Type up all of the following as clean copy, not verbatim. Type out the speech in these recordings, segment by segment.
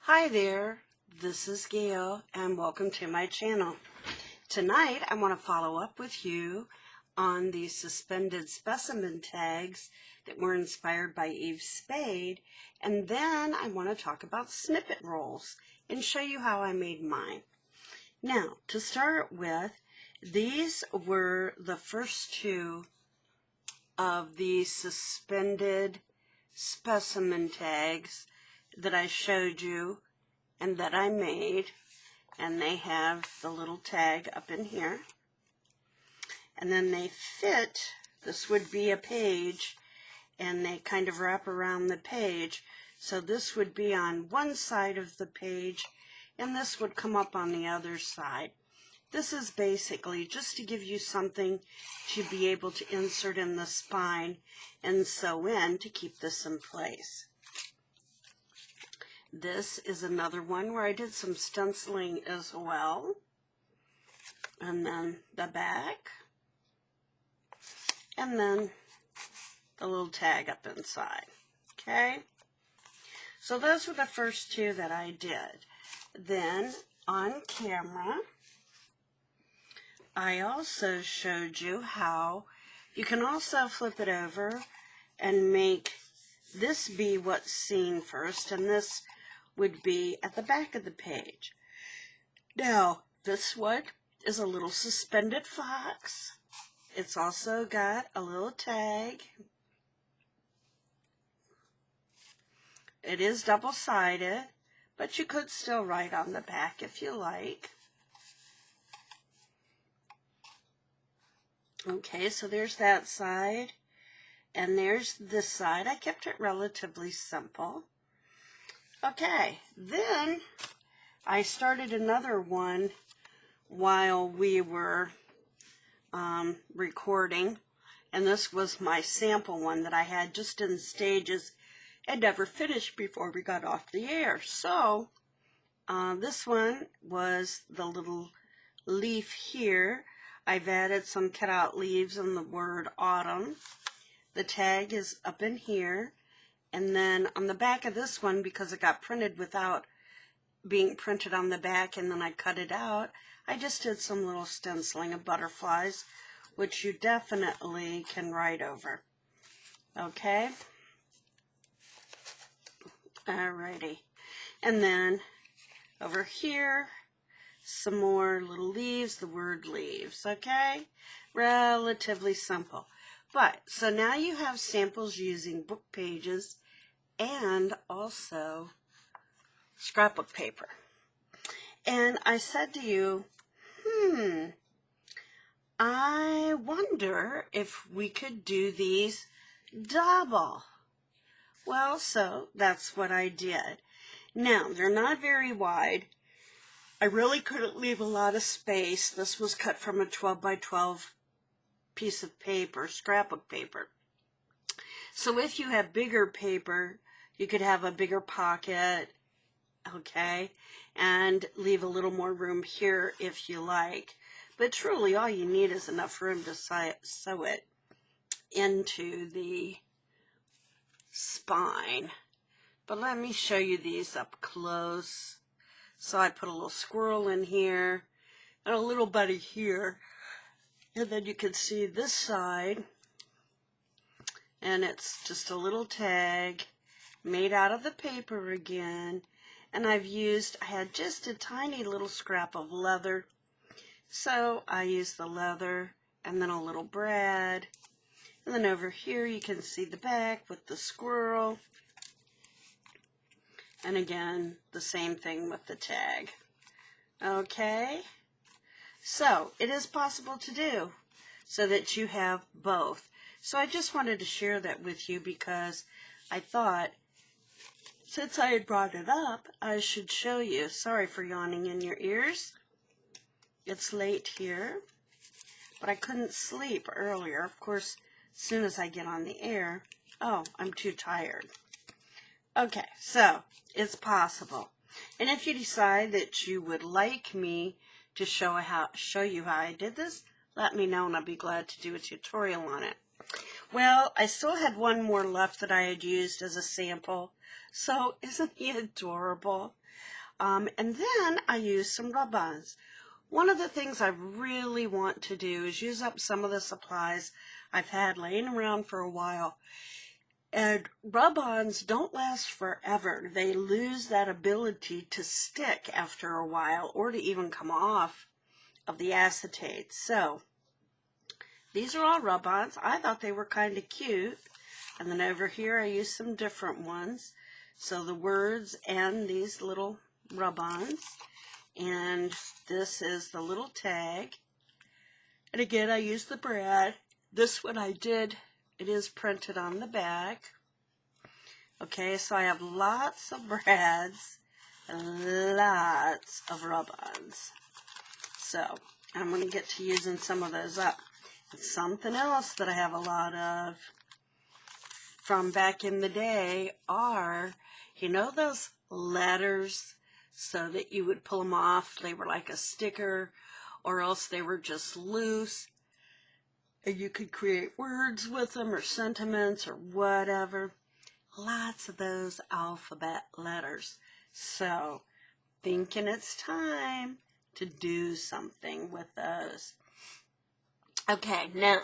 Hi there, this is Gail and welcome to my channel. Tonight I want to follow up with you on the suspended specimen tags that were inspired by Spaid, and then I want to talk about snippet rolls and show you how I made mine. Now, to start with, these were the first two of the suspended specimen tags that I showed you and that I made, and they have the little tag up in here, and then they fit. This would be a page, and they kind of wrap around the page, so this would be on one side of the page and this would come up on the other side. This is basically just to give you something to be able to insert in the spine and sew in to keep this in place. This is another one where I did some stenciling as well. And then the back. And then the little tag up inside. Okay? So those were the first two that I did. Then on camera, I also showed you how you can also flip it over and make this be what's seen first, and this would be at the back of the page. Now, this one is a little suspended fox. It's also got a little tag. It is double-sided, but you could still write on the back if you like. Okay, so there's that side, and there's this side. I kept it relatively simple. Okay, then I started another one while we were recording, and this was my sample one that I had just in stages and never finished before we got off the air. So this one was the little leaf here. I've added some cutout leaves and the word autumn. The tag is up in here. And then on the back of this one, because it got printed without being printed on the back and then I cut it out, I just did some little stenciling of butterflies, which you definitely can write over. Okay? Alrighty. And then over here, some more little leaves, the word leaves, okay? Relatively simple. But, so now you have samples using book pages and also scrapbook paper. And I said to you, I wonder if we could do these double. Well, so that's what I did. Now, they're not very wide. I really couldn't leave a lot of space. This was cut from a 12 by 12 piece of paper, scrapbook paper. So if you have bigger paper, you could have a bigger pocket, okay, and leave a little more room here if you like. But truly, all you need is enough room to sew it into the spine. But let me show you these up close. So I put a little squirrel in here and a little buddy here. And then you can see this side, and it's just a little tag made out of the paper again. And I had just a tiny little scrap of leather. So I used the leather and then a little brad. And then over here you can see the back with the squirrel. And again, the same thing with the tag. Okay? So, it is possible to do so that you have both. So I just wanted to share that with you because I thought, since I had brought it up, I should show you. Sorry for yawning in your ears. It's late here, but I couldn't sleep earlier. Of course, as soon as I get on the air, I'm too tired. Okay, so it's possible. And if you decide that you would like me to show you how I did this, let me know and I'll be glad to do a tutorial on it. Well, I still had one more left that I had used as a sample, So isn't he adorable? And then I use some rub-ons. One of the things I really want to do is use up some of the supplies I've had laying around for a while. And rub-ons don't last forever. They lose that ability to stick after a while or to even come off of the acetate. So these are all rub-ons. I thought they were kind of cute. And then over here I used some different ones. So the words and these little rub-ons. And this is the little tag. And again, I used the brad. This one I did, it is printed on the back. Okay, so I have lots of brads and lots of rub-ons. So I'm going to get to using some of those up. And something else that I have a lot of from back in the day are, you know, those letters so that you would pull them off. They were like a sticker, or else they were just loose. And you could create words with them or sentiments or whatever. Lots of those alphabet letters. So, thinking it's time to do something with those. Okay, now,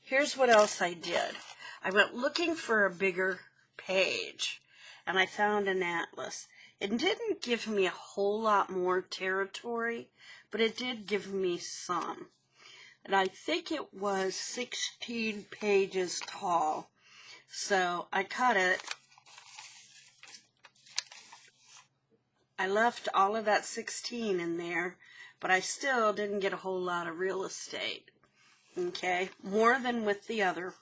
here's what else I did. I went looking for a bigger page, and I found an atlas. It didn't give me a whole lot more territory, but it did give me some. And I think it was 16 pages tall. So I cut it. I left all of that 16 in there, but I still didn't get a whole lot of real estate. Okay, more than with the other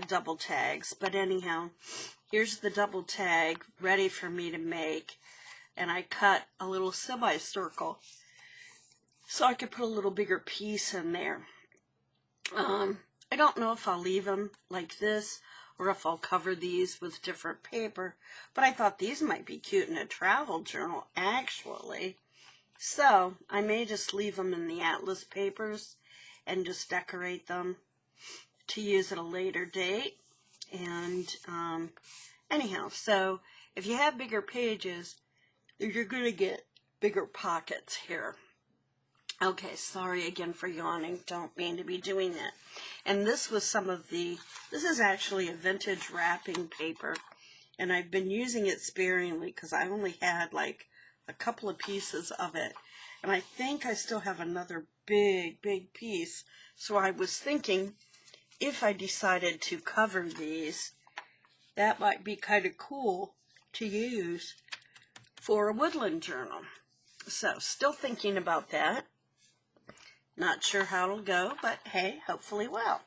double tags. But anyhow, here's the double tag ready for me to make. And I cut a little semicircle so I could put a little bigger piece in there. I don't know if I'll leave them like this or if I'll cover these with different paper, but I thought these might be cute in a travel journal, actually. So I may just leave them in the atlas papers and just decorate them to use at a later date. And anyhow, so if you have bigger pages, you're going to get bigger pockets here. Okay, sorry again for yawning. Don't mean to be doing that. And this was this is actually a vintage wrapping paper. And I've been using it sparingly because I only had like a couple of pieces of it. And I think I still have another big piece. So I was thinking if I decided to cover these, that might be kind of cool to use for a woodland journal. So still thinking about that. Not sure how it'll go, but hey, hopefully well.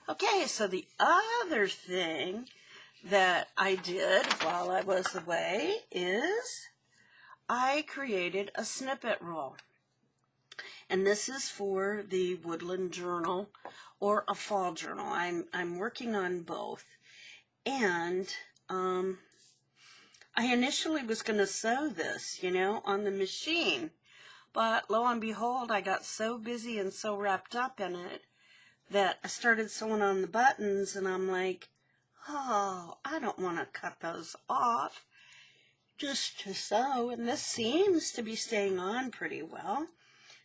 Okay, so the other thing that I did while I was away is I created a snippet roll. And this is for the woodland journal or a fall journal. I'm working on both. And I initially was going to sew this, on the machine. But lo and behold, I got so busy and so wrapped up in it that I started sewing on the buttons, and I'm like, oh, I don't want to cut those off just to sew. And this seems to be staying on pretty well.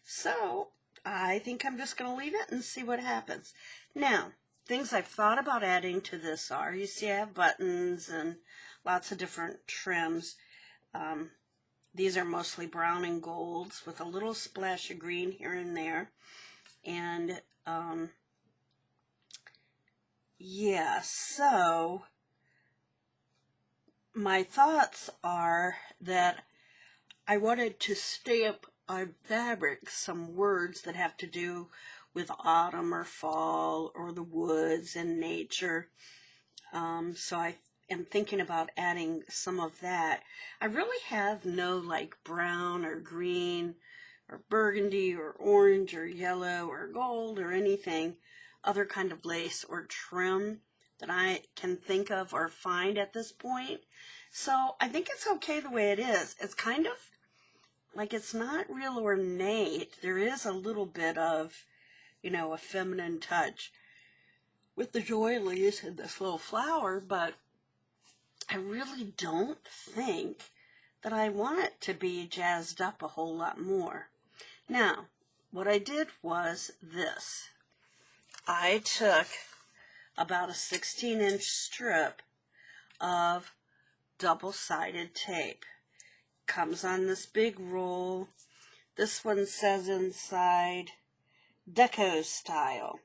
So I think I'm just going to leave it and see what happens. Now, things I've thought about adding to this are, you see I have buttons and lots of different trims. These are mostly brown and golds with a little splash of green here and there. And, yeah, so my thoughts are that I wanted to stamp on fabric some words that have to do with autumn or fall or the woods and nature. So I am thinking about adding some of that. I really have no like brown or green or burgundy or orange or yellow or gold or anything other kind of lace or trim that I can think of or find at this point. So I think it's okay the way it is. It's kind of like it's not real ornate. There is a little bit of, a feminine touch with the doilies and this little flower, but I really don't think that I want it to be jazzed up a whole lot more. Now, what I did was this. I took about a 16-inch strip of double-sided tape. Comes on this big roll. This one says inside, Deco style.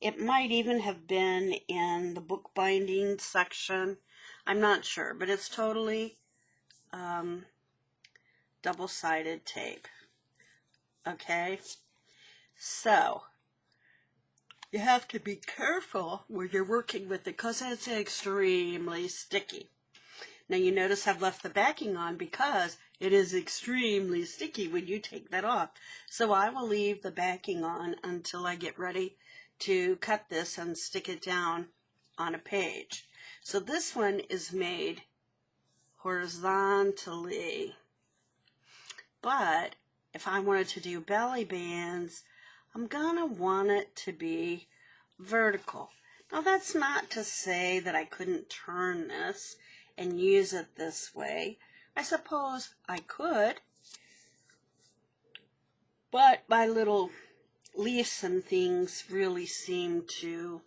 It might even have been in the bookbinding section. I'm not sure, but it's totally double-sided tape. Okay? So, you have to be careful when you're working with it because it's extremely sticky. Now you notice I've left the backing on because it is extremely sticky when you take that off. So I will leave the backing on until I get ready to cut this and stick it down on a page. So this one is made horizontally. But if I wanted to do belly bands, I'm gonna want it to be vertical. Now that's not to say that I couldn't turn this and use it this way. I suppose I could, but my little leaves and things really seem to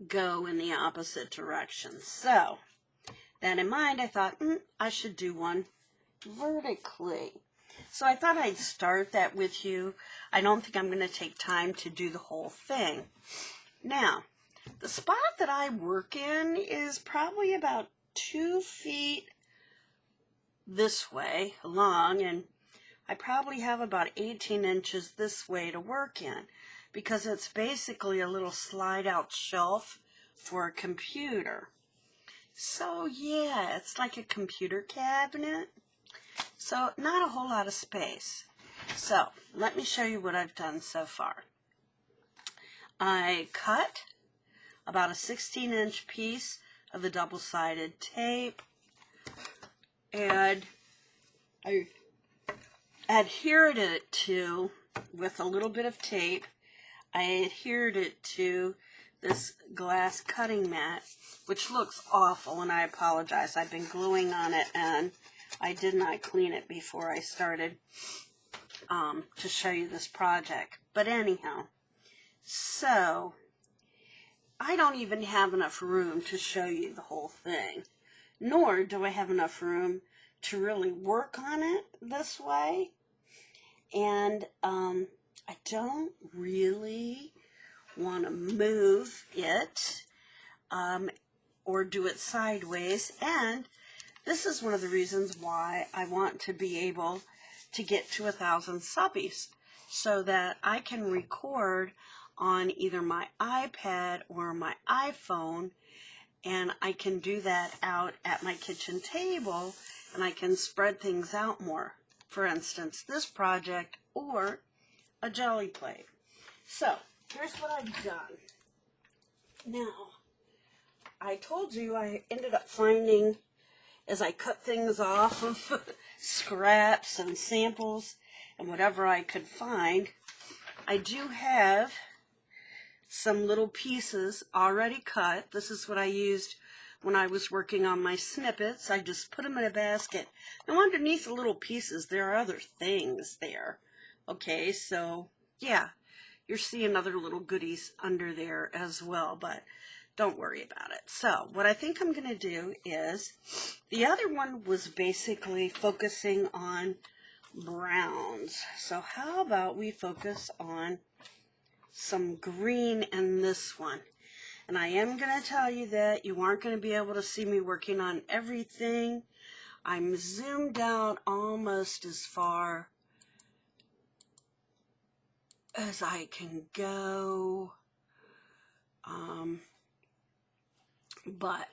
go in the opposite direction. So, that in mind, I thought, I should do one vertically. So I thought I'd start that with you. I don't think I'm going to take time to do the whole thing. Now, the spot that I work in is probably about 2 feet this way long, and I probably have about 18 inches this way to work in because it's basically a little slide-out shelf for a computer. So yeah, it's like a computer cabinet. So not a whole lot of space. So let me show you what I've done so far. I cut about a 16-inch piece of the double-sided tape, and I adhered it to, with a little bit of tape, I adhered it to this glass cutting mat, which looks awful, and I apologize. I've been gluing on it, and I did not clean it before I started to show you this project. But anyhow, so I don't even have enough room to show you the whole thing, nor do I have enough room to really work on it this way. And I don't really want to move it or do it sideways. And this is one of the reasons why I want to be able to get to 1,000 subbies so that I can record on either my iPad or my iPhone, and I can do that out at my kitchen table, and I can spread things out more. For instance, this project or a jelly plate. So, here's what I've done. Now, I told you I ended up finding, as I cut things off of scraps and samples and whatever I could find, I do have some little pieces already cut. This is what I used when I was working on my snippets. I just put them in a basket. Now underneath the little pieces, there are other things there. Okay, so yeah, you're seeing other little goodies under there as well, but don't worry about it. So what I think I'm going to do is, the other one was basically focusing on browns. So how about we focus on some green in this one? And I am going to tell you that you aren't going to be able to see me working on everything. I'm zoomed out almost as far as I can go. But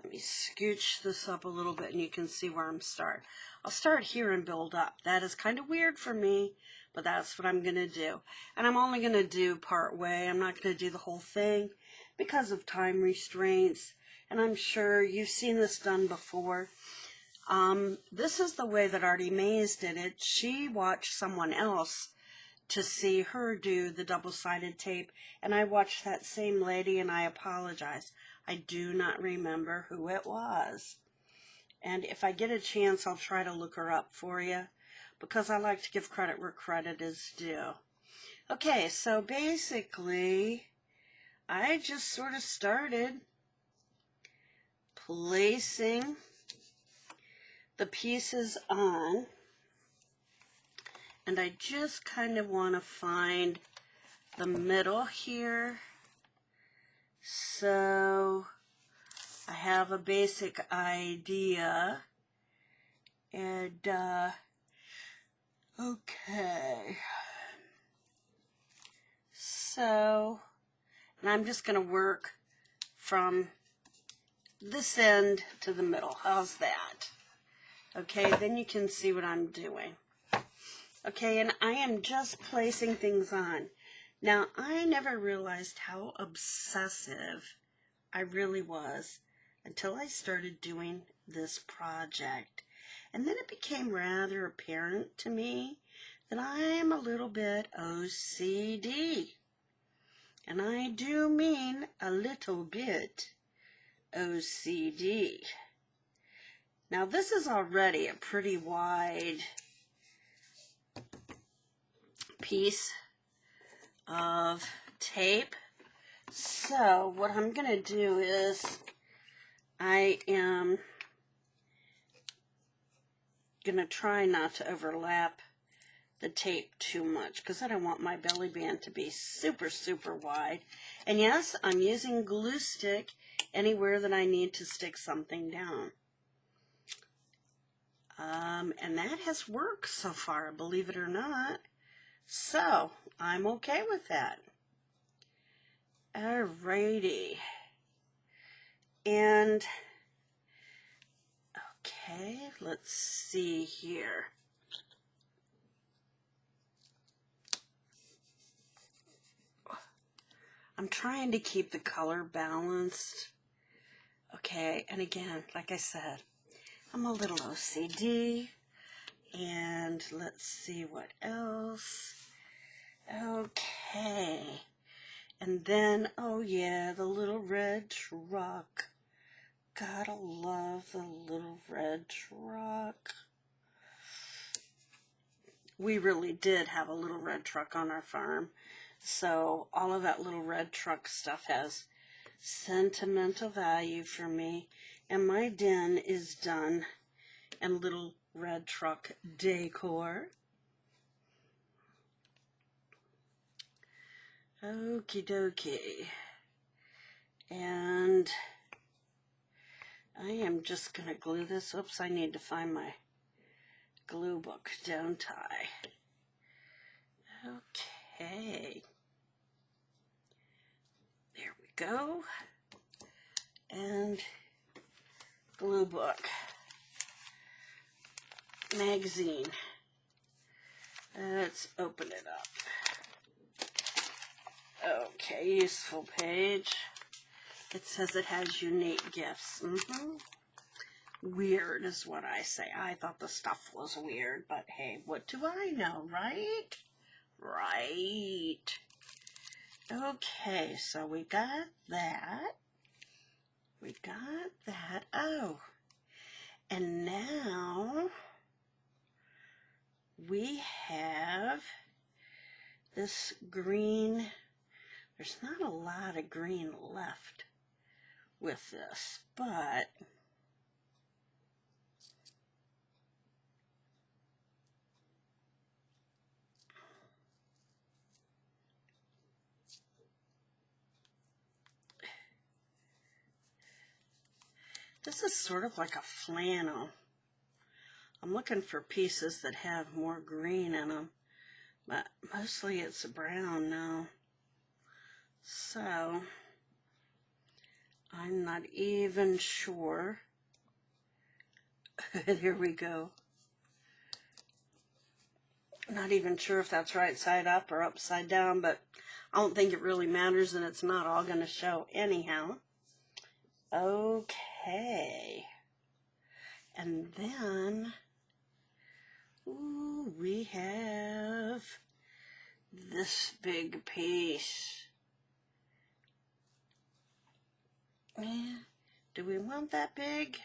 let me scooch this up a little bit and you can see where I'm starting. I'll start here and build up. That is kind of weird for me, but that's what I'm going to do. And I'm only going to do part way. I'm not going to do the whole thing because of time restraints. And I'm sure you've seen this done before. This is the way that Artie Mays did it. She watched someone else to see her do the double-sided tape, and I watched that same lady, and I apologize. I do not remember who it was. And if I get a chance, I'll try to look her up for you, because I like to give credit where credit is due. Okay, so basically, I just sort of started placing the pieces on, and I just kind of want to find the middle here. So I have a basic idea, and okay, so, and I'm just going to work from this end to the middle. How's that? Okay, then you can see what I'm doing. Okay, and I am just placing things on. Now, I never realized how obsessive I really was until I started doing this project. And then it became rather apparent to me that I am a little bit OCD. And I do mean a little bit OCD. Now, this is already a pretty wide piece of tape. So what I'm going to do is I am going to try not to overlap the tape too much, because I don't want my belly band to be super, super wide. And yes, I'm using glue stick anywhere that I need to stick something down. And that has worked so far, believe it or not. So, I'm okay with that. Alrighty. And, okay, let's see here. I'm trying to keep the color balanced. Okay, and again, like I said, I'm a little OCD. And let's see what else. Okay. And then, oh yeah, the little red truck. Gotta love the little red truck. We really did have a little red truck on our farm. So all of that little red truck stuff has sentimental value for me. And my den is done in little red truck decor. Okie dokie. And I am just going to glue this. Oops, I need to find my glue book, don't I? Okay. There we go. And glue book. Magazine. Let's open it up. Okay, useful page. It says it has unique gifts. Weird is what I say. I thought the stuff was weird, but hey, what do I know, right? Right. Okay, so we got that. We got that. Oh, and now we have this green. There's not a lot of green left with this, but this is sort of like a flannel. I'm looking for pieces that have more green in them, but mostly it's brown now. So, I'm not even sure. Here we go. Not even sure if that's right side up or upside down, but I don't think it really matters, and it's not all going to show anyhow. Okay. And then, ooh, we have this big piece. And want that big?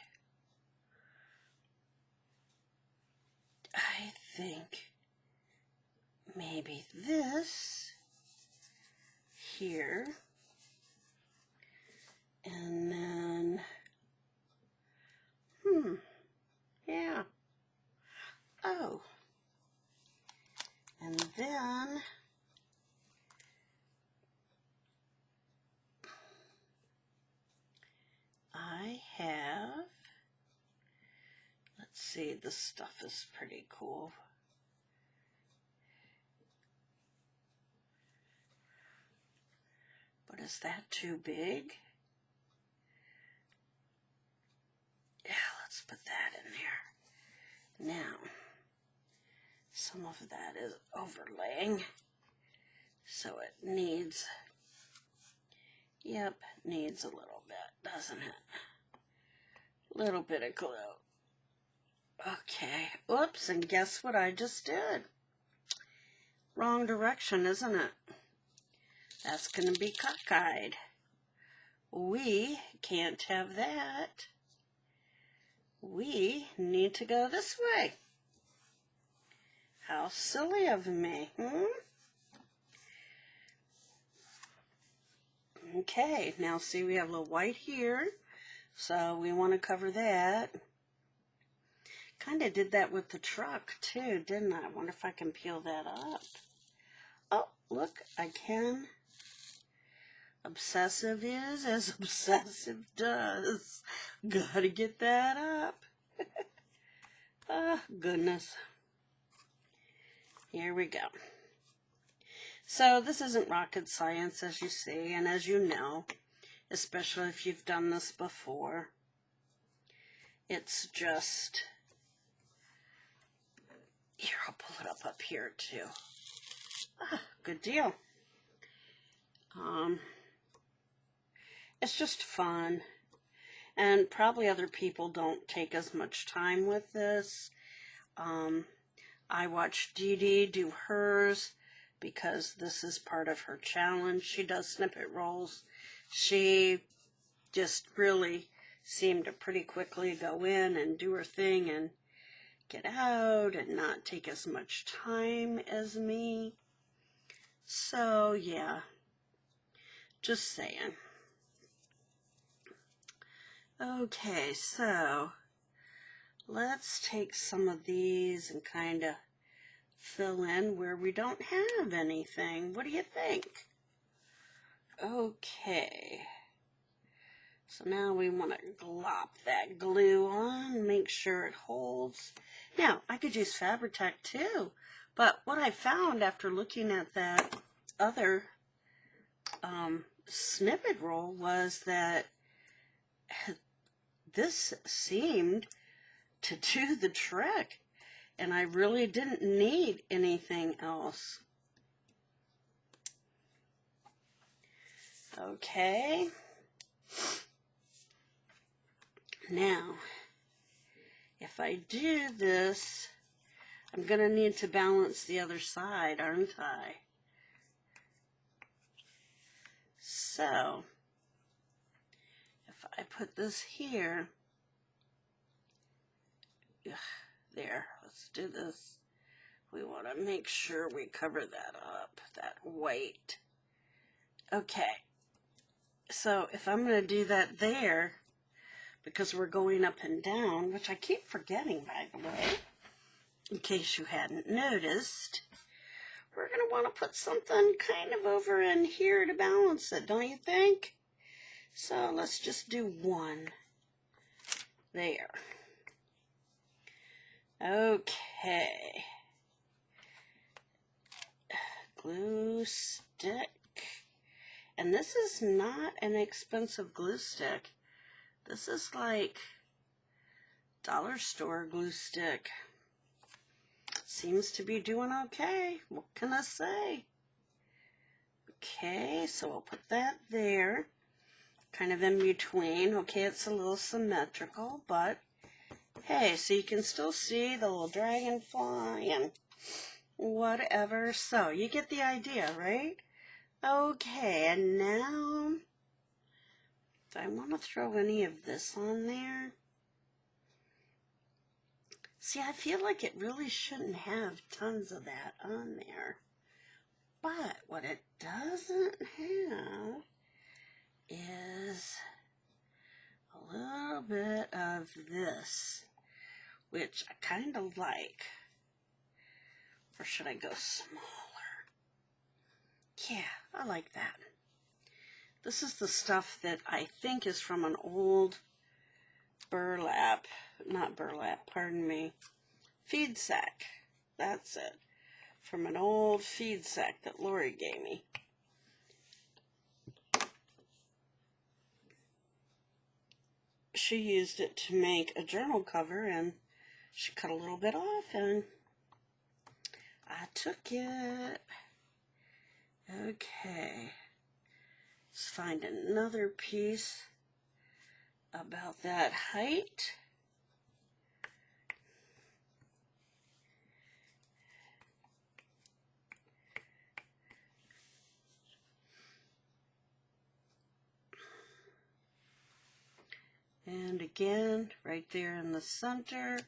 I think maybe this here, and then, yeah. Oh, and then I have, let's see, this stuff is pretty cool. But is that too big? Yeah, let's put that in there. Now, some of that is overlaying, so it needs, yep, needs a little bit, doesn't it? Little bit of glue. Okay, oops, and guess what I just did? Wrong direction, isn't it? That's going to be cockeyed. We can't have that. We need to go this way. How silly of me, Okay, now see we have a little white here, so we want to cover that. Kind of did that with the truck too, didn't I? I wonder if I can peel that up. Oh, look, I can. Obsessive is as obsessive does. Gotta get that up. Oh, goodness. Here we go. So this isn't rocket science, as you see, and as you know, especially if you've done this before. It's just, here, I'll pull it up here too. Ah, good deal. It's just fun, and probably other people don't take as much time with this. I watched Dee Dee do hers because this is part of her challenge. She does snippet rolls. She just really seemed to pretty quickly go in and do her thing and get out and not take as much time as me. So, yeah, just saying. Okay, so let's take some of these and kind of fill in where we don't have anything. What do you think? Okay. So now we want to glop that glue on, make sure it holds. Now, I could use Fabri-Tac too, but what I found after looking at that other snippet roll was that this seemed to do the trick, and I really didn't need anything else. Okay. Now, if I do this, I'm going to need to balance the other side, aren't I? So, if I put this here, there, let's do this. We want to make sure we cover that up, that white. Okay, so if I'm going to do that there, because we're going up and down, which I keep forgetting, by the way, in case you hadn't noticed, we're going to want to put something kind of over in here to balance it, don't you think? So let's just do one there. Okay. Glue stick. And this is not an expensive glue stick. This is like dollar store glue stick. Seems to be doing okay. What can I say? Okay, so we'll put that there. Kind of in between. Okay, it's a little symmetrical, but hey, so you can still see the little dragonfly and whatever. So you get the idea, right? Okay, and now Do I want to throw any of this on there? See, I feel like it really shouldn't have tons of that on there. But what it doesn't have is a little bit of this, which I kind of like. Or should I go smaller? Yeah, I like that. This is the stuff that I think is from an old burlap, not burlap, pardon me, feed sack. That's it. From an old feed sack that Lori gave me. She used it to make a journal cover, and she cut a little bit off, and I took it. Okay. Let's find another piece about that height. And again, right there in the center.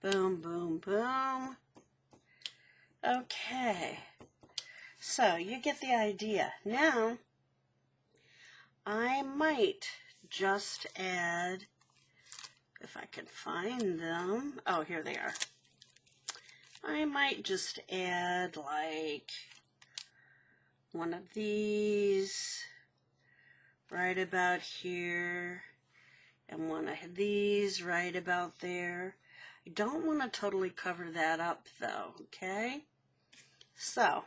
Boom, boom, boom. Okay. So, you get the idea. Now, I might just add, if I can find them. Oh, here they are. I might just add like one of these right about here. And one of these right about there. I don't want to totally cover that up though, okay? So,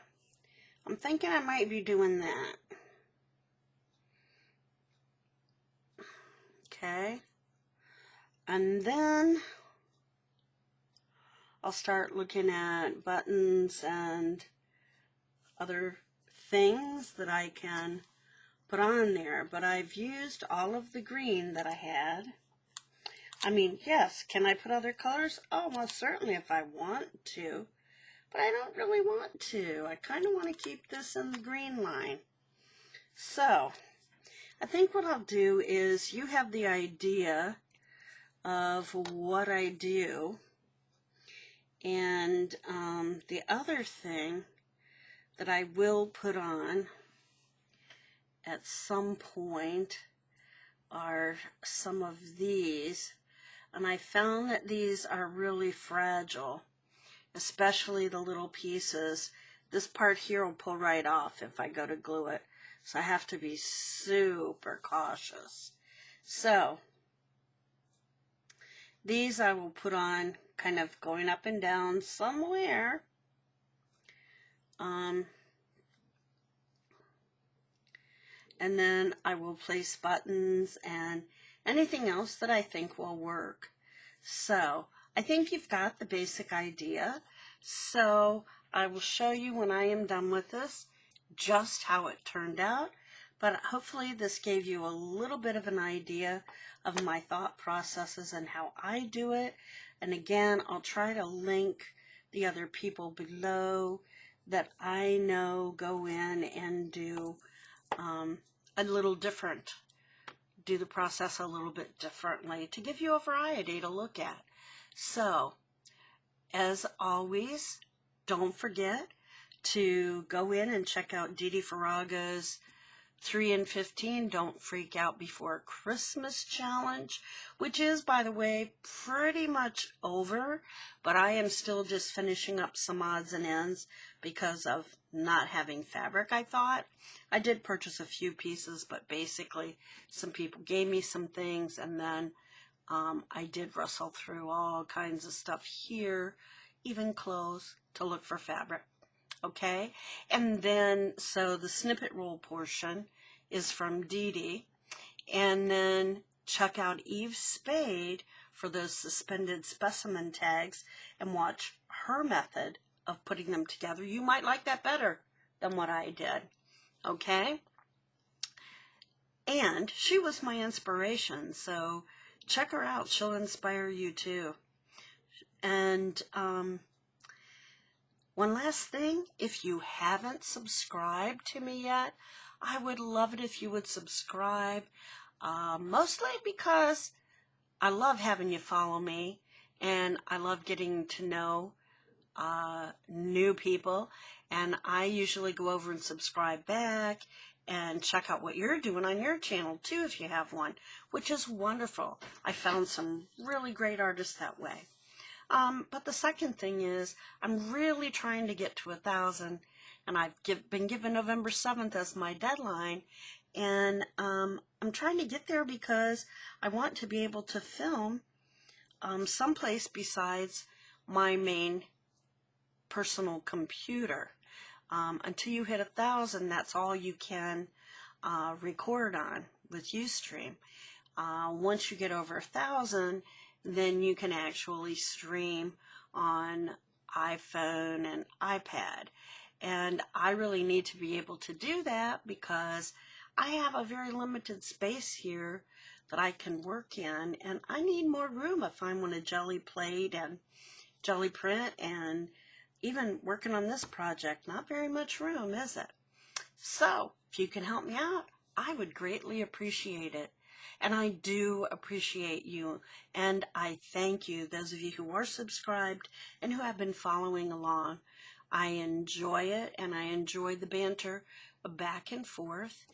I'm thinking I might be doing that. Okay? And then I'll start looking at buttons and other things that I can put on there, but I've used all of the green that I had. I mean, yes, can I put other colors? Oh, most certainly if I want to, but I don't really want to. I kind of want to keep this in the green line. So, I think what I'll do is, you have the idea of what I do, and the other thing that I will put on at some point are some of these, and I found that these are really fragile, especially the little pieces. This part here will pull right off if I go to glue it, so I have to be super cautious. So these I will put on kind of going up and down somewhere. And then I will place buttons and anything else that I think will work. So I think you've got the basic idea. So I will show you when I am done with this just how it turned out. But hopefully this gave you a little bit of an idea of my thought processes and how I do it. And again, I'll try to link the other people below that I know go in and do a little different, do the process a little bit differently to give you a variety to look at. So, as always, don't forget to go in and check out Dee Dee Farago's 3 and 15 Don't Freak Out Before Christmas challenge, which is, by the way, pretty much over, but I am still just finishing up some odds and ends because of not having fabric, I thought. I did purchase a few pieces, but basically some people gave me some things, and then I did rustle through all kinds of stuff here, even clothes, to look for fabric. Okay, and then so the snippet roll portion is from Dee Dee, and then check out Eve's Spaid for those suspended specimen tags and watch her method of putting them together. You might like that better than what I did. Okay, and she was my inspiration, so check her out. She'll inspire you too. And one last thing, if you haven't subscribed to me yet, I would love it if you would subscribe. Mostly because I love having you follow me, and I love getting to know new people, and I usually go over and subscribe back and check out what you're doing on your channel too if you have one, which is wonderful. I found some really great artists that way. But the second thing is I'm really trying to get to 1,000, and I've been given November 7th as my deadline, and I'm trying to get there because I want to be able to film someplace besides my main personal computer. Until you hit 1,000, that's all you can record on with Ustream. Once you get over 1,000, then you can actually stream on iPhone and iPad. And I really need to be able to do that because I have a very limited space here that I can work in, and I need more room if I want to jelly plate and jelly print, and even working on this project. Not very much room, is it? So if you can help me out, I would greatly appreciate it. And I do appreciate you, and I thank you, those of you who are subscribed and who have been following along. I enjoy it, and I enjoy the banter back and forth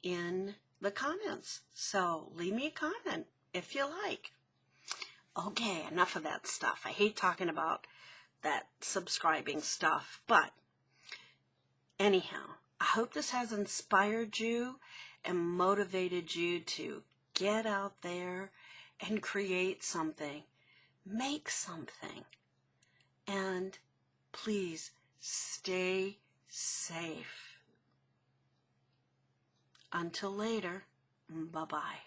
in the comments. So leave me a comment if you like. Okay, enough of that stuff. I hate talking about that subscribing stuff, but anyhow, I hope this has inspired you and motivated you to get out there and create something, make something, and please stay safe. Until later, bye-bye.